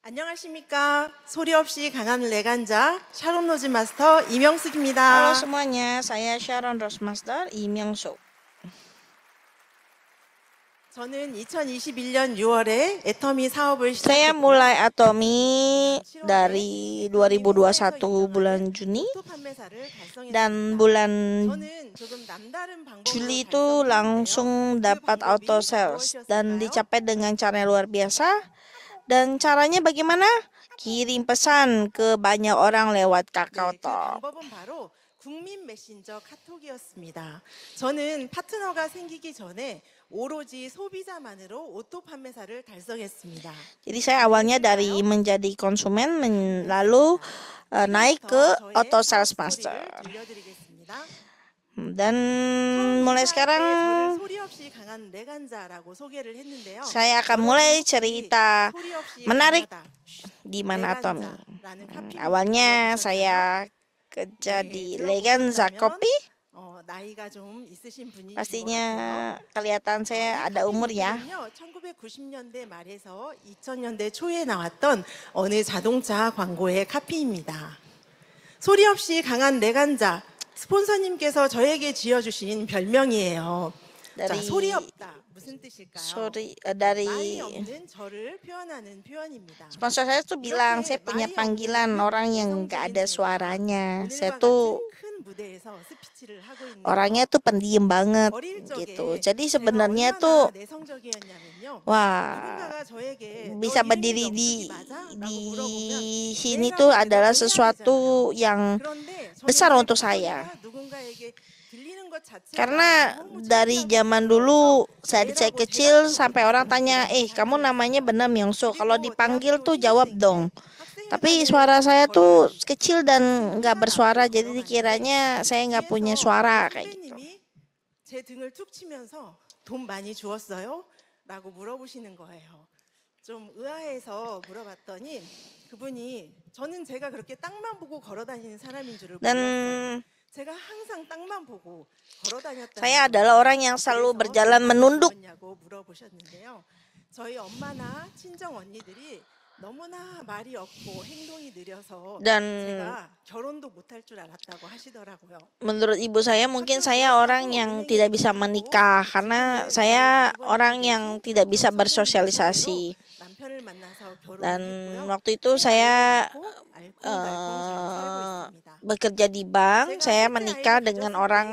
안녕하십니까. 소리 없이 강한 레간자 샤론 로즈 마스터 Halo 이명숙입니다. semuanya, saya Sharon Rosmaster Im Yong Soo. 저는 2021년 6월에 애터미 사업을 Saya 시작했고요. mulai Atomi 작년 7월에 dari 애터미 회사에서 2021 bulan 인정하는 Juni, 오토 판매사를 dan 달성했습니다. bulan 저는 조금 남다른 방법으로 Juli itu 달성했는데요. langsung 그 dapat 방법이 auto sales dan 무엇이었을까요? dicapai dengan cara yang luar biasa. Dan caranya bagaimana? Kirim pesan ke banyak orang lewat 네, 그 KakaoTalk. 방법은 바로 국민 메신저 카톡이었습니다. 저는 파트너가 생기기 전에 오로지 소비자만으로 오토 판매사를 달성했습니다. Jadi saya awalnya dari menjadi konsumen, lalu naik ke 지금부터 auto 저의 sales 사업 master. 스토리를 들려드리겠습니다. Dan 처음 mulai 인사할 때 저를 sekarang 소리 없이 강한 내간자라고 소개를 했는데요. saya akan mulai cerita 소리 없이 menarik 강하다, gimana Atomi. 내간자라는 카피를 Awalnya 들어보셨나요? saya kerja 네, di Leganza 들어보셨다면 Kopi. 나이가 좀 있으신 분이신 것 같아요. Pastinya kelihatan saya ada umur ya. 1990년대 말에서 2000년대 초에 나왔던 어느 자동차 광고의 카피입니다. 소리 없이 강한 내간자, 스폰서님께서 저에게 지어주신 별명이에요. 자, Dari 소리 없다. 무슨 뜻일까요? 말이 dari 없는 저를 표현하는 표현입니다. sponsor saya tuh bilang saya punya panggilan orang yang nggak ada suaranya. Saya tuh 큰 무대에서 스피치를 하고 있는 orangnya tuh pendiam banget 어릴 gitu. 적에 Jadi 제가 sebenarnya 얼마나 tuh 내성적이었냐면요. wah, 누군가가 저에게 너 bisa 이름이 berdiri 명숙이 맞아? di 라고 물어보면 sini 네라고 tuh adalah 대답을 해야 sesuatu 되잖아요. yang 그런데 저는 besar 제 untuk saya. 목소리가 누군가에게 들리는 것 자체가 Karena 너무 dari 창피하고 zaman 부끄러워서 dulu saya 왜라고 kecil 대답도 sampai orang 못하는 tanya, 그런 kamu namanya 삶이었어요. benar Myongso. Kalau 그리고 dipanggil 대학교 tuh jawab 신입생 때 dong. Tapi 학생회관을 suara saya tuh 걸어가는데 kecil dan nggak 승무원 bersuara, 앞을 jadi 걸어가는데 dikiranya saya nggak punya 뒤에서 suara kayak gitu. 선배님이 제 등을 툭 치면서 돈 많이 주었어요? 라고 물어보시는 거예요. 좀 의아해서 물어봤더니 그분이 저는 제가 그렇게 땅만 보고 걸어 다니는 사람인 줄을 Dan 몰랐어요. 제가 항상 땅만 보고 걸어 다녔다는 saya 거예요. adalah orang yang selalu 그래서 berjalan 돈 많이 menunduk. 주었냐고 물어보셨는데요. 저희 엄마나 친정 언니들이 너무나 말이 없고 행동이 느려서 Dan 제가 결혼도 못할 줄 알았다고 하시더라고요. menurut ibu saya mungkin 학교 saya orang 졸업하고 yang 은행에 tidak bisa 입사하고 menikah 지금은 karena 저희 saya orang 아주버님이 yang 되신 tidak 학교 bisa 선생님 되신 후로 bersosialisasi. 남편을 만나서 결혼을 Dan 했고요. waktu itu 새 아이를 saya 낳고 알콩달콩 잘 살고 있습니다. bekerja di bank, 제가 saya 셋째 menikah 아이를 dengan 가졌을 orang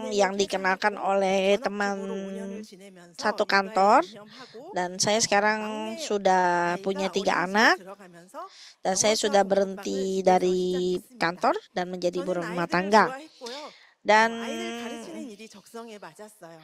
때 yang 은행을 dikenakan 퇴사하고 oleh 전업주부로 teman 5년을 지내면서 satu 육아에 kantor, 전념하고 dan saya sekarang 막내 sudah punya 아이가 3 어린이집에 anak, 들어가면서 dan saya 영어차 sudah 공부방을 berhenti 집에서 dari 시작했습니다. kantor dan menjadi 저는 ibu rumah 아이들을 tangga. 좋아했고요. Dan 아이들 가르치는 일이 적성에 맞았어요.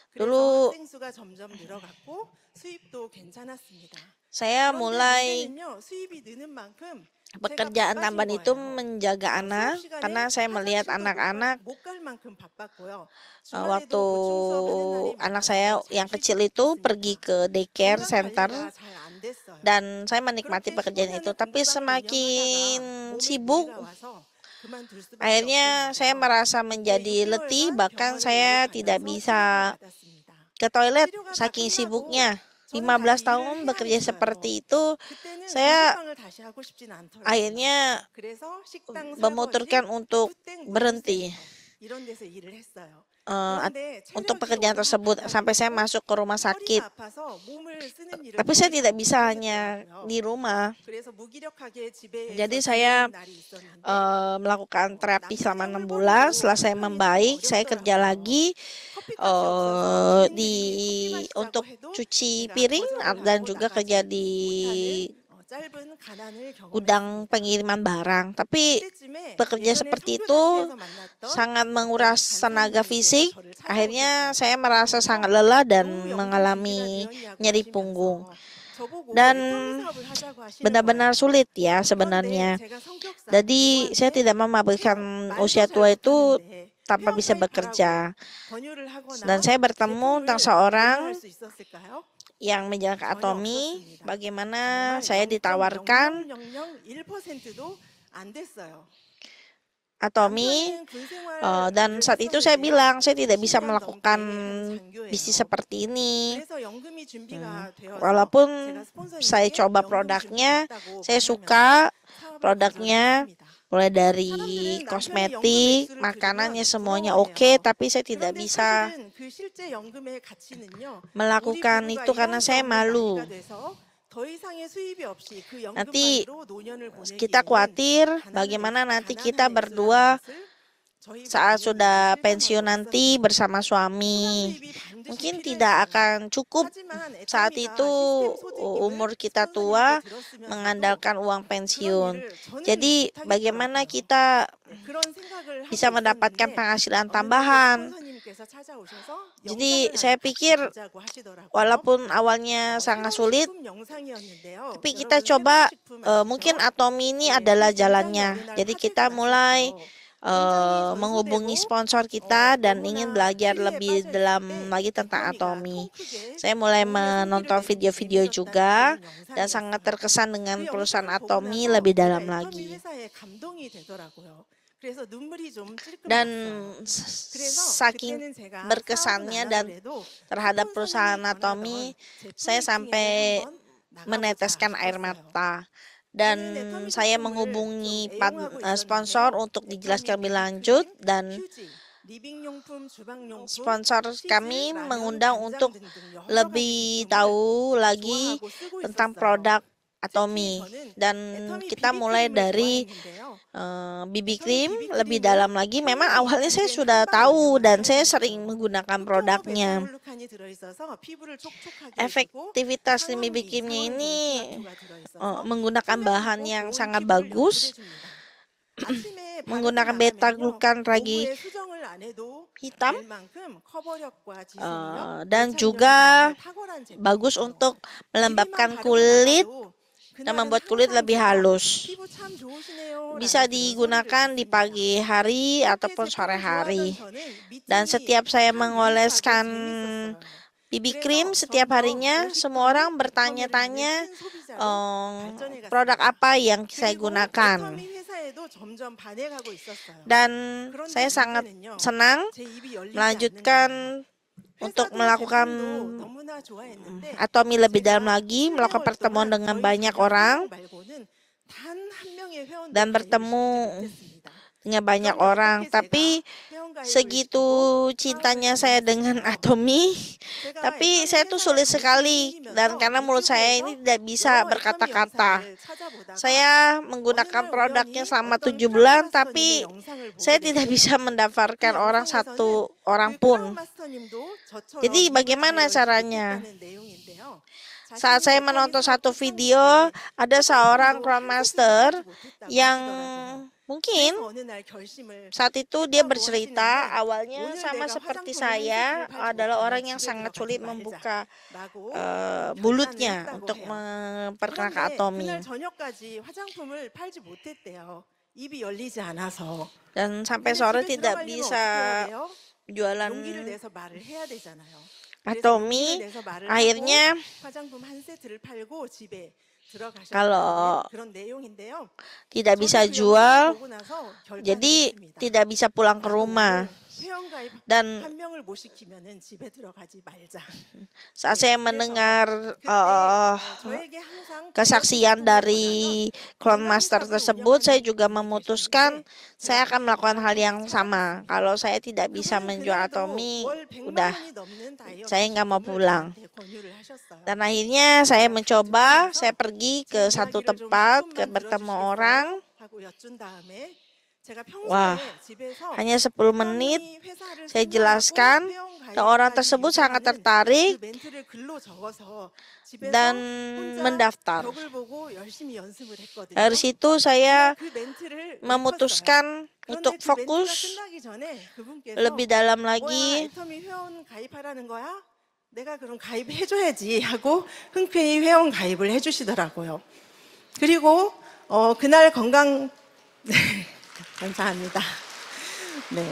그래서 dulu 학생 수가 점점 늘어갔고 수입도 괜찮았습니다. saya 그런데 mulai 문제는요, 수입이 느는 만큼 제가 pekerjaan 바빠진 tambahan itu 거예요. menjaga 수업 anak, karena 시간에 saya melihat 화장실도 anak-anak 못 갈 만큼 바빴고요. waktu 주말에도 보충 수업하는 날이 anak 많아서 saya 잘 yang 쉬지 kecil itu pergi 못했습니다. ke daycare 건강 center, 관리가 잘 안 됐어요. dan saya menikmati 그렇게 pekerjaan itu. 15년을 Tapi 공부방을 semakin 운영하다가 몸에 sibuk, 무리가 와서 그만둘 수밖에 akhirnya saya 없었는데요. merasa 그때 menjadi letih, 6개월간 bahkan 병원을 saya tidak 받아서 bisa 치료를 받았습니다. ke toilet 치료가 다 saking 끝나고 sibuknya. 저는 15 다시 일을 tahun 해야 bekerja 했어요. seperti itu, 그때는 saya 공부방을 다시 하고 싶진 않더라고요. akhirnya 그래서 식당 memutuskan 설거지, untuk 푸땡 berhenti 물류센터 이런 데서 일을 했어요. eh, 그런데 untuk 촬영이 pekerjaan 워낙 tersebut sampai saya 바빠가지고 masuk ke rumah sakit. 허리가 아파서 몸을 쓰는 일을 Tapi 더 saya 이상 tidak bisa hanya 못하겠더라고요. di rumah. 그래서 무기력하게 집에서 Jadi saya 지내는 날이 있었는데 melakukan terapi selama 남편의 6 bulan. 홀보기로 Setelah saya 남편이 참 membaik, saya kerja 어렵더라고요. lagi 커피값이 없어서 di 지인들이 커피 마시자고 untuk 해도 cuci 제가 piring 거절을 dan 하고 juga 나가지 kerja di 못하는 짧은 가난을 gudang 경험했습니다. pengiriman barang. Tapi 그때쯤에 bekerja 예전에 seperti itu 선교사치에서 만났던 sangat 어떤 menguras tenaga 간사님께서 fisik. 저를 Akhirnya 찾아오셨어요. saya merasa sangat 오셔서 lelah dan 너무 연금 준비가 mengalami 되었냐고 nyeri punggung. 하시면서 저보고 Dan 애터미 사업을 하자고 하시는 benar-benar 거예요. sulit ya 그런데 sebenarnya. 제가 성격상 Jadi saya 누구한테 tidak memabukkan 말도 usia 잘 tua itu 못하는데 tanpa bisa bekerja. 회원가입하라고 권유를 Dan 하거나 saya bertemu 제품을 tentang 권유할 seorang 수 있었을까요? yang menjalankan 전혀 Atomi, 없었습니다. bagaimana 정말 saya ditawarkan 0.0001%도 안 됐어요. Atomi. 남편은 군 Dan 생활을 saat itu saya 했었는데요. bilang saya tidak bisa 10년 melakukan 넘게 한 bisnis 장교예요. seperti ini. 그래서 연금이 준비가 되어서 Walaupun 제가 saya 스폰서님께 coba 연금 준비 produknya, 됐다고 saya 말하면서 suka 사업을 거절을 produknya, 했습니다. mulai dari 사람들은 남편이 연금 kosmetik, 액수를 makanannya 들으면 semuanya oke, 부러워해요. tapi saya tidak 그런데 bisa 사실은 그 실제 연금의 가치는요. 우리 melakukan 부부가 itu karena 일할 수 saya 없는 나이가 malu. 돼서 더 이상의 수입이 없이 그 Nanti 연금만으로 노년을 kita 보내기에는 khawatir 가난한 bagaimana nanti 가난한 kita 액수라는 berdua 것을 저희 saat 부부는 이미 sudah pensiun 실감하고 nanti 있었습니다. bersama 추가 suami. 수입이 반드시 Mungkin 필요했어요. tidak akan cukup 하지만 saat 애터미가 itu 시스템 소득입을 umur kita 스폰서님께 tua 들었으면서도 mengandalkan uang 그런 pensiun. 일을 저는 Jadi bagaimana 못하겠더라고요. kita 네, 그런 생각을 하고 bisa mendapatkan 있었는데 penghasilan 어느 날 tambahan. 스폰서님께서 찾아오셔서 Jadi 영상을 saya 하나 같이 pikir 보자고 하시더라고요. walaupun awalnya sangat 새로운 sulit, 식품 영상이었는데요. tapi kita 여러분 coba 새로식품 mungkin 아시죠? Atomi ini 네, adalah 굉장히 jalannya. 어느 날 Jadi 화제가 kita mulai 났었죠. 공장이 menghubungi 전소되고 sponsor kita dan ingin 너무나 belajar 피해에 lebih 빠져 dalam 있을 때 lagi tentang 애터미가 Atomi. 통 크게 Saya mulai 좋은 성기를 menonton 내는 게 video-video 재미있었다는 juga 그런 dan sangat 영상이었어요. terkesan 그 dengan perusahaan 영상을 보고 Atomi 나서 lebih 제가 dalam 애터미 lagi. 회사에 감동이 되더라고요. 그래서 눈물이 좀 찔끔 Dan 났어요. 그래서 saking 그때는 제가 사업은 berkesannya 안 dan 하더라도 terhadap 스폰서님이 perusahaan 권하던 Atomi, 제품 saya 미팅에 sampai 한번 나가보자 meneteskan air 싶었어요. mata. Dan 저는 애터미 saya 제품을 좀 menghubungi 애용하고 sponsor 있었는데요. untuk 애터미 dijelaskan lebih lanjut 베이비크림, dan 휴지, 리빙용품, 주방용품, sponsor 치즈, kami 라면, mengundang 간장 untuk 등등 여러 가지 lebih 제품을 tahu lagi 좋아하고 쓰고 tentang 있었어요. produk 특히 Atomi. 저는 Dan 애터미 kita mulai 비비크림을 dari 좋아했는데요. BB 애터미 cream lebih 비비크림은 dalam lagi. Memang 천연의 awalnya saya 이탄된 sudah 한방 tahu dan 원료가 saya 사용되어 sering 있어요. menggunakan 흑토모 produknya. 베타글루칸이 들어있어서 피부를 촉촉하게 해주고 Efektivitas 상어미, BB creamnya 상온 ini 동치마토가 들어있어서 menggunakan bahan 투명하고 yang 고운 sangat 피부를 bagus, 연출해줍니다. 아침에 바르고 menggunakan 나가면요 beta-glucan ragi 오후에 수정을 안 해도 hitam, 될 만큼 커버력과 지속력, dan 밀착력이 juga 정말 탁월한 bagus 제품이죠. untuk 비비만 melembabkan 바르고 kulit 나가도 dan 그날은 membuat kulit 항상 lebih 제가 halus. 피부 참 좋으시네요 Bisa 라는 그런 소리를 digunakan di 듣습니다. pagi hari 그렇게 ataupun sore 제품을 좋아하던 hari. 저는 Dan 미팅이 setiap saya 참 유익하고 mengoleskan 재밌었어요. BB cream 그래서 setiap 좀 더 harinya, semua orang 멋있고 애터미를 아는 bertanya-tanya 큰 소비자로 produk 발전해 갔습니다. apa yang saya 그리고 gunakan. 애터미 회사에도 점점 반해가고 있었어요. Dan 그런데 saya sangat 그때는요 senang 제 입이 열리지 않는 melanjutkan 거예요. untuk 회사도 melakukan 제품도 너무나 좋아했는데 Atomi lebih dalam 제가 lagi, 10개월 melakukan pertemuan 동안 dengan 저희 banyak 가족 orang 한 명 말고는 단 한 명의 회원도 dan 가입을 시키지 bertemu 못했습니다. dengan banyak 그런데 orang. 어떻게 제가 Tapi 회원 가입을 segitu 시키고 cintanya 사업을 saya dengan 진행했을까요? Atomi, 제가 tapi 애터미 saya tuh 회사에 sulit 관심이 sekali dan 생기면서 karena mulut saya 유튜브에서 ini tidak bisa 여러 애터미 berkata-kata. 영상을 찾아보다가 Saya 어느 menggunakan 날 produknya 우연히 selama 어떤 7 bulan, 크라운 tapi 마스터님의 영상을 보게 saya tidak 됐어요. bisa 그 mendaftarkan orang 영상에서는 satu orang 그 pun. 크라운 마스터님도 저처럼 Jadi 입을 잘 bagaimana 열지 caranya? 못했다는 내용인데요. Saat 자신이 saya 애터미 menonton 사업을 satu 처음일 video, 때 ada 화장품도 seorang 한 세트도 Grandmaster 팔지 못했다고 yang 하시더라고요. mungkin 그래서 어느 날 결심을 saat itu dia 했다고 bercerita 하시는데 awalnya 오늘 sama 내가 seperti 화장품을 한 saya 세트를 팔지 adalah 못하면 orang yang 집에 sangat 들어가지 sulit 말자라고 membuka 결단을 mulutnya 했다고 untuk 해요. memperkenalkan 그런데 Atomi. 그날 저녁까지 화장품을 팔지 못했대요. 입이 열리지 않아서. Dan sampai 근데 sore 집에 tidak 들어가려면 bisa 어떻게 해야 돼요? jualan 용기를 내서 말을 해야 되잖아요. 그래서 용기를 Atomi. 내서 말을 하고 Akhirnya 화장품 한 세트를 팔고 집에 들어가셨다는 kalau 그런 내용인데요. tidak 저는 bisa 그 영상을 jual, 보고 나서 결단을 jadi 했습니다. tidak bisa pulang ke 나도 rumah. 오늘 회원 가입 Dan 한 명을 못 시키면은 집에 들어가지 말자. saat 네, saya 그래서 mendengar 그때 저에게 항상 kesaksian 가르쳐 주셨던 dari 것보다는 Clone Master 건강샵을 tersebut, saya 운영하는 juga 분이 memutuskan 계셨는데 saya 제가 akan 그 melakukan hal yang 건강을 sama. 찾아갔습니다. Kalau saya tidak bisa 그분은 menjual 그날도 Atomi, 월 100만 udah 원이 넘는 다이어트 saya nggak mau 식품을 pulang. 저한테 권유를 하셨어요. Dan akhirnya saya 제가 그 mencoba, 듣고나서 saya pergi 제 ke satu 이야기를 좀 tempat, 10분만 ke bertemu orang. 들어주시겠어요? 하고 여쭌 다음에 제가 Wah, 평소에 집에서 hanya 10 menit 애터미 회사를 saya 생각하고 jelaskan 회원 dan orang 가입까지 tersebut sangat 유도하는 그 tertarik 멘트를 글로 적어서 집에서 dan 혼자 mendaftar. 벽을 보고 열심히 연습을 했거든요. Dari situ saya 그 멘트를 외쳤어요. memutuskan 그런데 untuk 그 멘트가 fokus 끝나기 전에 그분께서 lebih dalam 뭐야 lagi. 애터미 회원 가입하라는 거야? 내가 그럼 가입해줘야지 하고 흔쾌히 회원 가입을 해주시더라고요. 그리고 그날 건강 네, 감사합니다. 네.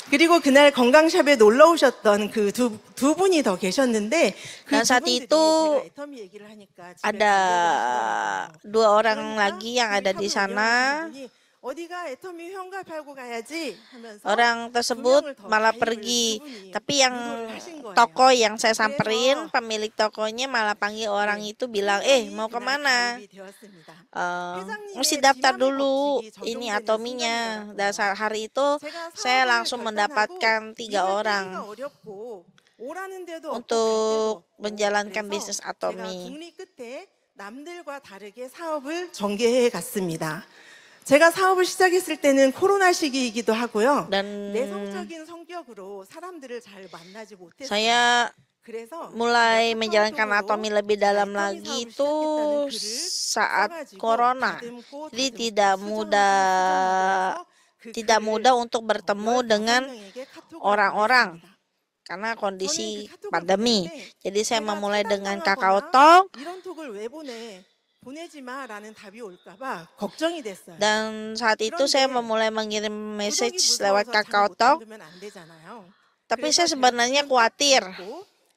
그리고 그날 건강샵에 놀러 오셨던 그 두 분이 더 계셨는데 그 Dan 두 saat 분들이 itu 제가 애터미 얘기를 하니까 집에 ada 가려고 하시더라고요. 2 orang 그러니까 lagi yang 그 ada di 샵을 sana. 운영하시는 분이 어디가 애터미 회원가 팔고 가야지 하면서 Orang 두 tersebut 명을 더 malah 가입을 pergi, 그분이 tapi yang 유도를 하신 거예요. toko yang saya samperin, 그래서 pemilik tokonya malah panggil orang 네, itu bilang, 세 mau 명이 그날 kemana? 가입이 되었습니다. Mesti 회장님의 daftar 지맘의 dulu 법칙이 ini 적용되는 atominya. Dan 순간이더라고요. hari itu 제가 saya 사업을 langsung 결단하고 mendapatkan 3 일을 orang 떼기가 어렵고 오라는 데도 없고 갈 데도 untuk 없고 menjalankan 그래서 bisnis 제가 atomi. 국리 끝에 남들과 다르게 사업을 전개해 갔습니다. 제가 사업을 시작했을 때는 코로나 시기이기도 하고요. Dan 내성적인 성격으로 사람들을 잘 만나지 못했어요. saya 그래서 mulai 제가 menjalankan 카카오톡으로 atomi lebih 제가 dalam 애터미 lagi 사업을 itu 시작했다는 글을 saat 써가지고 corona. 다듬고 Jadi 다듬고 tidak 수정하고 mudah 수정하고 해서 그 tidak 글을 mudah untuk bertemu dengan 15명에게 카톡을 orang-orang 보냈습니다. karena 저는 그 kondisi 카톡을 pandemi. 보냈는데 Jadi saya 제가 memulai dengan 차단당하거나 KakaoTalk 이런 톡을 왜 보내지 마라는 답이 올까봐 걱정이 됐어요. dan saat itu saya 그런데 memulai mengirim 구독이 message lewat 무서워서 잘 못 KakaoTalk, 만들면 안 되잖아요. tapi 그래서 saya sebenarnya khawatir.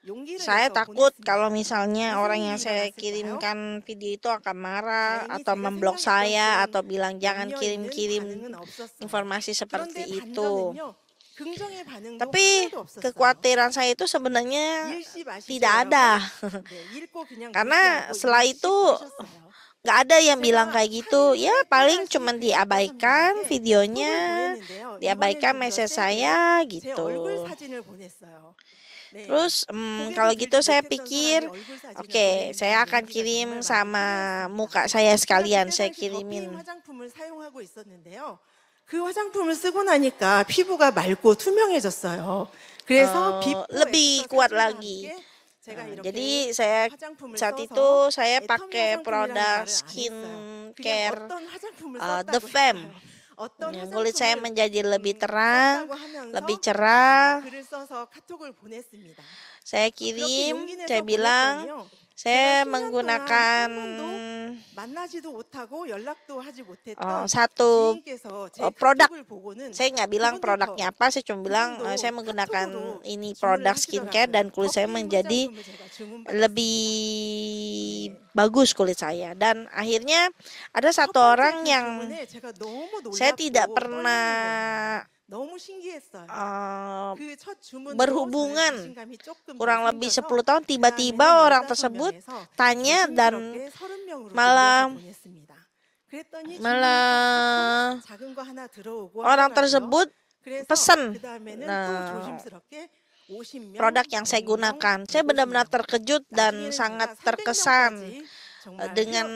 용기를 Saya 내서 takut 보냈습니다. kalau misalnya 무슨 orang yang 일이 saya 일어났을까요? kirimkan video itu akan marah 다행히 atau 제가 memblok 생각했던 saya 그런 atau bilang jangan 염려 있는 kirim-kirim 반응은 없었어요. informasi seperti 그런데 itu. 반전은요, 긍정의 반응도 Tapi 하나도 없었어요. kekhawatiran saya itu sebenarnya 읽지 마시죠, tidak ada. 여러분. 네, 읽고 그냥 Karena 무시하고 setelah 읽지 itu 마셨어요. nggak ada yang 제가 bilang kayak gitu. Ya paling 3일 cuman 그 diabaikan 여섯 명에게 videonya, 톡을 보냈는데요. diabaikan 이번엔 message 좀더 세게 saya 제 gitu. 얼굴 사진을 보냈어요. 네. Terus 고개도 kalau gitu 들지 saya 못했던 pikir, 사람이 얼굴 사진을 oke, saya 보낸다는 akan 용기가 kirim 정말 많이 sama 필요했습니다. muka saya 제가 sekalian, 그때 saya 당시 더피임 kirimin. 화장품을 사용하고 있었는데요. 그 화장품을 쓰고 나니까 피부가 맑고 투명해졌어요. 그래서 비포 lebih 애프터 kuat 사진과 lagi. 함께 제가 이렇게 Jadi saya 화장품을 saat 써서 itu saya 애터미 pakai 화장품이라는 produk 말을 안 했어요. 그냥 skincare 어떤 화장품을 The 썼다고 Fem. 했어요. 어떤 Kulit saya 화장품을 menjadi lebih terang, 썼다고 하면서 lebih cerah. 글을 써서 카톡을 보냈습니다. Saya 그렇게 kirim, 용기 내서 saya bilang 보냈더니요. saya 제가 10년 동안 menggunakan 한 번도 만나지도 못하고 연락도 하지 못했던 satu 지인께서 제 produk. 카톡을 보고는 Saya nggak bilang 그분도 produknya apa, saya cuma bilang 그분도 saya menggunakan 카톡으로 ini 주문을 produk skincare dan 하시더라고요. kulit saya 더피임 menjadi 화장품을 제가 주문받았습니다. lebih bagus kulit saya. Dan akhirnya ada 첫 satu 번째 orang 그 yang 주문에 제가 너무 saya tidak 놀랍고 떨리는 pernah 거예요. 너무 신기했어요. eh, 그 첫 주문으로 berhubungan 저는 자신감이 조금 더 kurang lebih 생겨서 10 tahun tiba-tiba 그다음에는 orang 15 tersebut 명에서 tanya dan 조심스럽게 30명으로 malah 늘려서 보냈습니다. 그랬더니 malah 주문이 딱 작은 거 하나 들어오고 orang 하더라고요. tersebut 그래서 pesan 그다음에는 또 nah, 조심스럽게 50명, produk yang saya 100명, gunakan. Saya benar-benar 150명. terkejut dan 나중에는 sangat 제가 terkesan 300명까지 정말 dengan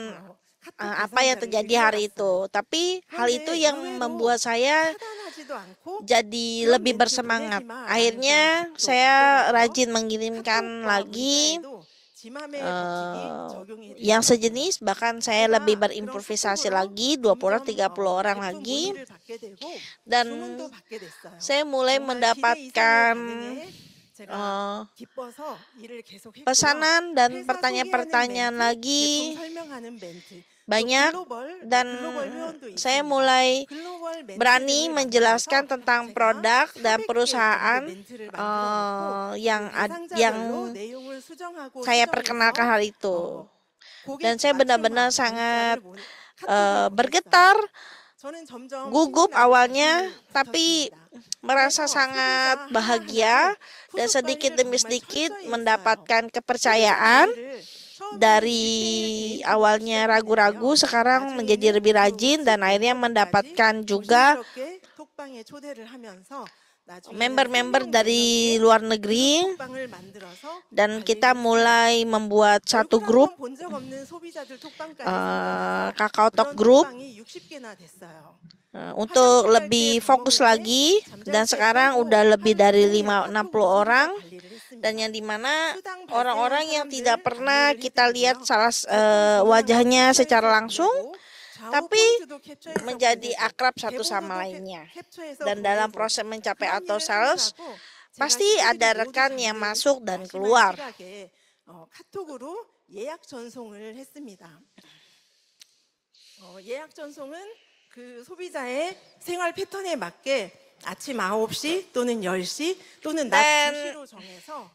카톡 apa yang 대상자를 terjadi hari 늘려갔어요. itu. Tapi hal itu 그런데 yang 의외로 membuat saya 차단하지도 않고 jadi 그런 lebih 멘트 bersemangat. 보내지 마라는 Akhirnya 그런 톡도 saya 있더라고요. rajin mengirimkan 카톡과 lagi 문자에도 지맘의 법칙이 적용이 yang 되더라고요. sejenis, bahkan saya 제가 lebih 그런 berimprovisasi 카톡으로 lagi 20 점점 30 orang 예쁜 lagi 문의를 받게 되고 dan 주문도 받게 됐어요. saya mulai 정말 기대 이상의 mendapatkan 반응에 제가 기뻐서 일을 계속했고요. pesanan dan 회사 pertanyaan-pertanyaan 소개하는 멘트, lagi 제품 설명하는 멘트, 또 banyak 글로벌 dan 회원도 saya 있습니다. mulai 글로벌 berani 멘트들을 menjelaskan 만들어서 tentang 제가 produk dan 400개 perusahaan 정도 멘트를 만들어 놓고 yang 그 yang 대상자별로 내용을 수정하고 saya 수정해서 perkenalkan hal itu. 고객 Dan saya benar-benar 맞춤화 sangat 문자를 카톡을 bergetar, 보냈어요. 저는 점점 gugup 신이 나는 awalnya, 자신이 tapi 붙었습니다. merasa 그래서 sangat 소비자 bahagia 하나하나를 dan 후속 sedikit 관리를 demi 정말 sedikit 철저히 mendapatkan 했어요. kepercayaan. 처음에는 Dari 1대1 개인 awalnya 통화를 ragu-ragu, 시작했는데요. sekarang menjadi 나중에는 lebih 그 rajin dan 후속 akhirnya 멤버들까지 mendapatkan juga 조심스럽게 톡방에 초대를 하면서 나중에는 member-member 3명 dari 매력의 luar negeri 톡방을 만들어서 dan kita 관리를 mulai membuat satu 얼굴 grup 한번 본 적 없는 소비자들 톡방까지 생겨나서 KakaoTalk 그런 Group 톡방이 60개나 됐어요. untuk lebih fokus lagi dan sekarang udah lebih dari 60 orang dan yang dimana orang-orang yang tidak pernah kita lihat wajahnya secara langsung tapi menjadi akrab satu sama lainnya. Dan dalam proses mencapai auto sales pasti ada rekan yang masuk dan keluar. 카톡으로 예약 전송을 했습니다. 예약 전송은 그 소비자의 생활 패턴에 맞게 아침 9시 또는 10시 또는 낮 2시로 정해서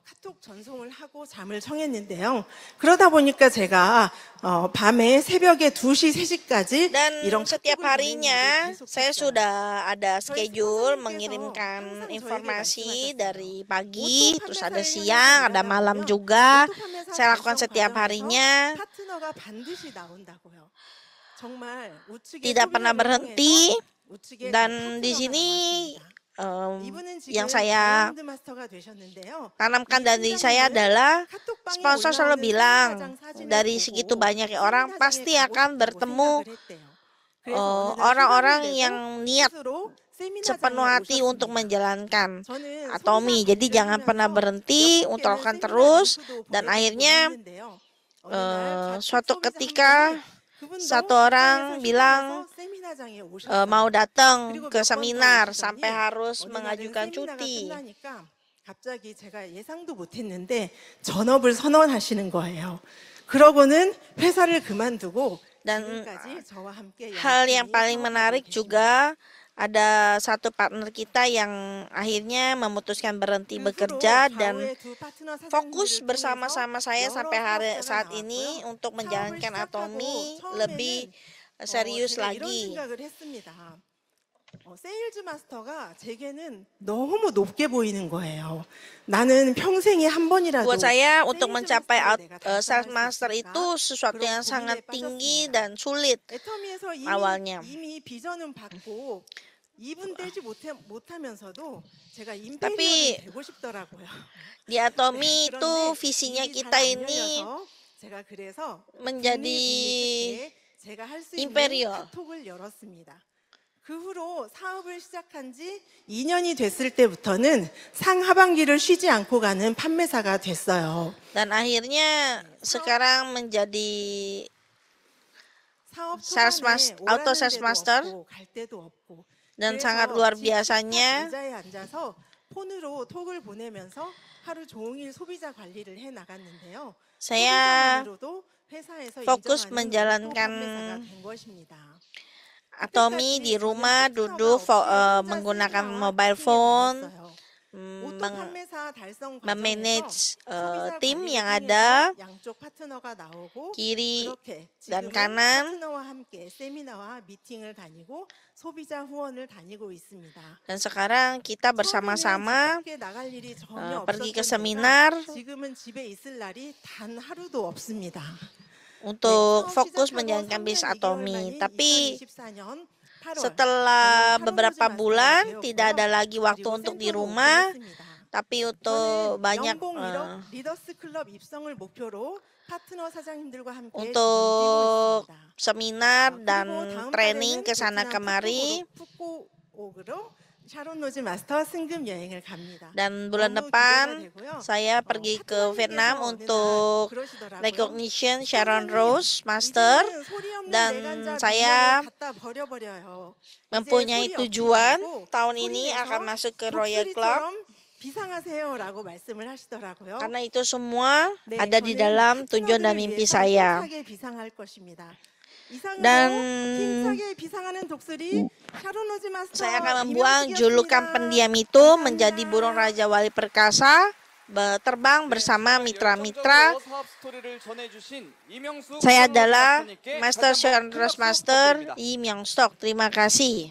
카톡 전송을 하고 잠을 청했는데요. 그러다 보니까 제가 밤에 새벽에 2시, 3시까지 Dan 이런 setiap 카톡을 보내는 harinya 일을 saya 계속했어요. sudah ada 저희 schedule 스폰서님께서 mengirimkan 항상 저에게 informasi 말씀하셨어요. dari 오토 pagi, terus ada 판매사를 향해서 siang, ada 일하다 malam 보면 juga. 오토 판매사 Saya lakukan 달성 setiap 과정에서 harinya, 파트너가 반드시 나온다고요. 정말 우측에 tidak pernah 소비자를 통해서 berhenti. 우측에 그 Dan di 파트너가 sini 나왔습니다. em, 이분은 yang 지금 saya 브랜드 마스터가 되셨는데요. tanamkan 이 dari saya 팀장님은 adalah 카톡방에 sponsor selalu 올라오는 bilang 세미나장 사진을 dari segitu 보고 banyaknya orang 세미나장에 pasti 가고 akan 싶다고 bertemu 생각을 했대요. 그래서 어느 날 휴가를 orang-orang 내고 yang niat 스스로 sepenuh 세미나장에 hati untuk 오셨습니다. menjalankan 저는 소비자 Atomi. Jadi 관리를 jangan pernah 하면서 berhenti 몇 untuk 분께는 lakukan 세미나 terus. 링크도 Dan 보내드리곤 akhirnya 했는데요. 어느 날 좌측 suatu 소비자 한 ketika 분이 satu 그분도 orang 직장에서 휴가 bilang 내서 세미나장에 mau 오셨어요. datang 그리고 ke 몇 번 더 seminar 오시더니 sampai harus 어느 날은 mengajukan 세미나가 cuti. 끝나니까 갑자기 제가 예상도 못했는데 전업을 선언하시는 거예요. 그러고는 회사를 그만두고 Dan 지금까지 저와 함께 hal yang 열심히 paling 사업하고 menarik 계십니다. juga ada satu partner kita yang akhirnya memutuskan berhenti 그 후로 bekerja dan 좌우의 두 파트너 fokus 사장님들을 통해서 bersama-sama saya 여러 sampai hari 사업자가 saat 나왔고요. ini untuk 사업을 menjalankan 시작하고 Atomi 처음에는 lebih serius 제가 이런 lagi. 생각을 했습니다. 세일즈 마스터가 제게는 너무 높게 보이는 거예요. 나는 평생에 한 번이라도 Buat saya untuk 세일즈 mencapai 마스터를 내가 sales 달성할 수 master 있을까? itu sesuatu 그런 yang sangat 고민에 tinggi 빠졌습니다. dan sulit 애터미에서 awalnya. 이미 비전은 받고 2분 떼지 못하면서도 제가 Tapi 임페리얼이 되고 싶더라고요. di Atomi itu 그런데 visinya 일이 kita 잘 안 ini 열려서 제가 그래서 menjadi 국립 제가 할 수 있는 imperial. 카톡을 열었습니다. 그 후로 사업을 시작한 지 2년이 됐을 때부터는 상하반기를 쉬지 않고 가는 판매사가 됐어요. Dan akhirnya sekarang menjadi 사업 sales 초반에 auto 오라는 sales 데도 master 없고 갈 데도 없고 dan 그래서 sangat luar 집 biasanya. 의자에 앉아서 폰으로 톡을 보내면서 하루 종일 소비자 관리를 해 나갔는데요. Saya 소비자만으로도 회사에서 fokus 인정하는 menjalankan 오토 판매사가 된 것입니다. Atomi di rumah duduk menggunakan mobile phone, 오토 판매사 달성 과정에서 memanage 소비자 tim 관리를 yang 통해서 ada 양쪽 파트너가 나오고 kiri 그렇게 dan 지금은 kanan. 파트너와 함께 세미나와 미팅을 다니고 소비자 후원을 다니고 있습니다. Dan sekarang kita bersama-sama 처음에는 집 밖에 나갈 일이 전혀 pergi ke 없었던 seminar 제가 지금은 집에 있을 날이 단 하루도 없습니다. untuk 사업 fokus 시작하고 menjalankan 3년 bisnis 2개월 Atomi. 만인 Tapi 2024년 8월 setelah 저는 beberapa 샤론 로즈 bulan 마스터가 tidak ada 되었고요. lagi waktu 그리고 untuk di 센터도 rumah, 오픈했습니다. tapi untuk 저는 banyak 연봉 리더스 클럽 입성을 목표로 파트너 사장님들과 함께 지금 뛰고 untuk 있습니다. seminar dan 그리고 다음 training 달에는 ke sana 베트남 kemari. 푸꾸옥으로 샤론 로즈 마스터 승급 여행을 갑니다. Dan bulan 너무 depan 기대가 되고요. saya pergi ke Vietnam 파트너님께서 어느 날 untuk 그러시더라고요. recognition Sharon 선생님, Rose Master. 이제는 소리 없는 Dan 내간자 saya 민원을 갖다 버려버려요. mempunyai 이제 소리 없이 tujuan 말고 tahun 소리 ini 내서 akan masuk ke Royal Club 독수리처럼 비상하세요라고 말씀을 하시더라고요. karena itu semua 네, ada di 저는 dalam tujuan dan 파트너들을 mimpi 위해서 saya. 힘차게 비상할 것입니다. 이상으로 Dan 힘차게 비상하는 독수리 샤론 로즈 마스터 saya akan membuang julukan 이명숙이었습니다. pendiam itu menjadi burung raja wali perkasa, terbang bersama mitra-mitra. Saya adalah Master Sharon Rose Master Lee Myung Sok. Terima kasih.